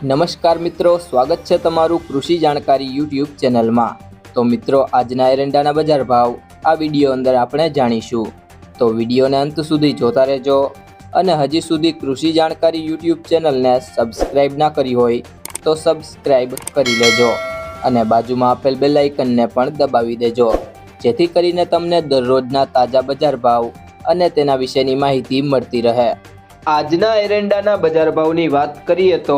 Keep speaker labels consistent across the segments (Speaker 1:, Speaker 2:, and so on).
Speaker 1: નમસ્કાર મિત્રો, સ્વાગત છે તમારું કૃષિ જાણકારી યુટ્યુબ ચેનલમાં। તો મિત્રો, આજના એરંડાના બજાર ભાવ આ વિડીયો અંદર આપણે જાણીશું, તો વિડીયોને અંત સુધી જોતા રહેજો। અને હજી સુધી કૃષિ જાણકારી યુટ્યુબ ચેનલને સબસ્ક્રાઇબ ના કરી હોય તો સબસ્ક્રાઇબ કરી લેજો અને બાજુમાં આપેલ બેલ આઇકનને પણ દબાવી દેજો, જેથી કરીને તમને દરરોજના તાજા બજાર ભાવ અને તેના વિશેની માહિતી મળતી રહે। આજના એરંડાના બજાર ભાવની વાત કરીએ તો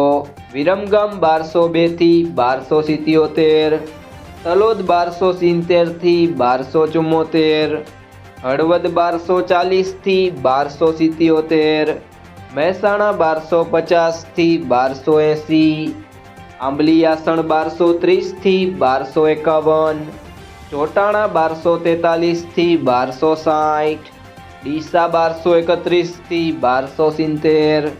Speaker 1: વિરમગામ 1202 થી 1277, તલોદ 1270 થી 1274, હળવદ 1240 થી 1277, મહેસાણા 1250 થી 1280, આંબલીયાસણ 1230 થી 1251, ચોટાણા 1243 થી 1260, ડીસા 1231 થી 1270,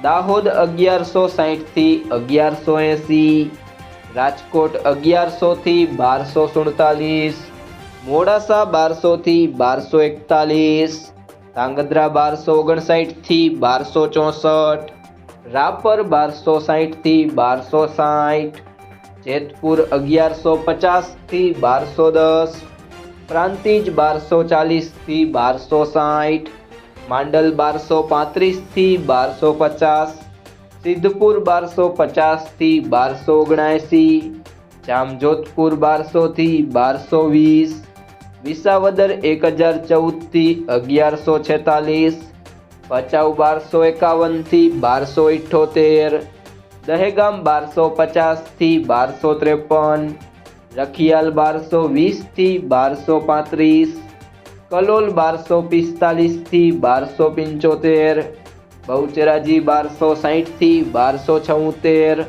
Speaker 1: દાહોદ 1160 થી 1180, રાજકોટ 1100 થી 1247, મોડાસા 1200 થી 1241, ધાંગધ્રા 1259 થી 1264, રાપર 1260 થી 1260, જેતપુર 1150 થી 1210, પ્રાંતિજ 1240 થી 1260, માંડલ 1235 થી 1250, સિદ્ધપુર 1250 થી 1279, જામજોધપુર 1200 થી 1220, વિસાવદર 1014 થી 1146, ભચાઉ 1251 થી 1278, દહેગામ 1250 થી 1253, રખિયાલ 1220 થી 1235, કલોલ 1245 થી 1275, બહુચરાજી 1260 થી 1276,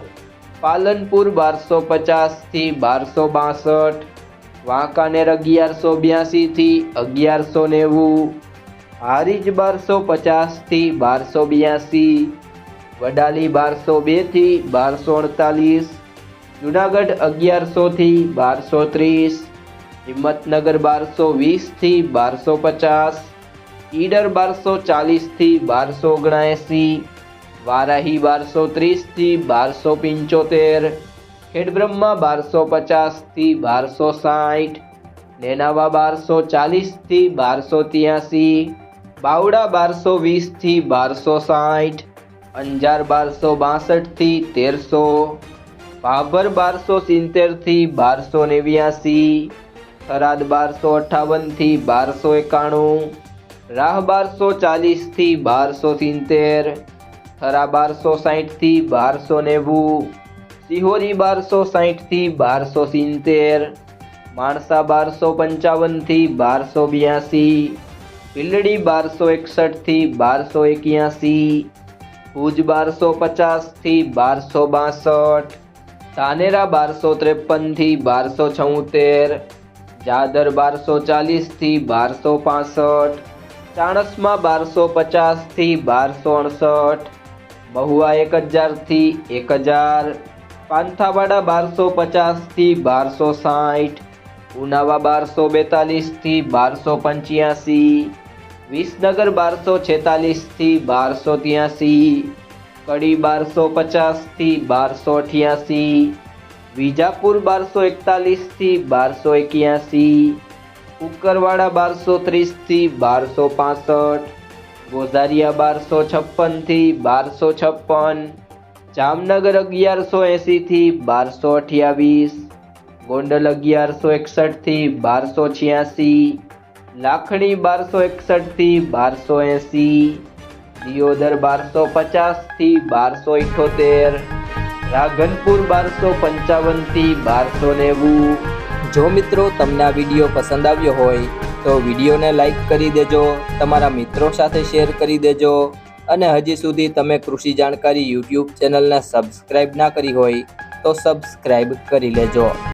Speaker 1: પાલનપુર 1250 થી 1262, વાંકાનેર 1182 થી 1190, હારીજ 1250 થી 1282, વડાલી 1202 થી 1248, જુનાગઢ 1100 થી 1230, હિંમતનગર 1220 થી 1250, ઈડર 1240 થી 1279, વારાહી 1230 થી 1275, ખેડબ્રહ્મા 1250 થી 1260, નેનાવા 1240 થી 1283, બાવડા 1220 થી 1260, અંજાર 1262 થી 1300, ભાભર 1270 થી 1289, થરાદ 1258 થી 1291, રાહ 1240 થી 1270, થરા 1260 થી 1290, સિહોરી 1260 થી 1270, માણસા 1255 થી 1282, ભીલડી 1261 થી 1281, ભુજ 1250 થી 1262, ધાનેરા 1253 થી 1276, જાદર 1240 થી 1265, ચાણસ્મા 1250 થી 1268, મહુવા 1000 થી 1000, પાંથાવાડા 1250 થી 1260, ઉનાવા 1242 થી 1285, વિસનગર 1246 થી 1283, કડી 1250 થી 1288, વિજાપુર 1241 થી 1281, કુકરવાડા 1230 થી 1265, ગોઝારિયા 1256 થી 1256, જામનગર 1180 થી 1228, ગોંડલ 1161 થી 1286, લાખણી 1261 થી 1280, દિયોદર 1250 થી 1278, રાધનપુર 1255 થી 1290। જો મિત્રો, તમને આ વિડીયો પસંદ આવ્યો હોય તો વિડીયોને લાઈક કરી દેજો, તમારા મિત્રો સાથે શેર કરી દેજો અને હજી સુધી તમે કૃષિ જાણકારી યુટ્યુબ ચેનલને સબસ્ક્રાઇબ ના કરી હોય તો સબસ્ક્રાઇબ કરી લેજો।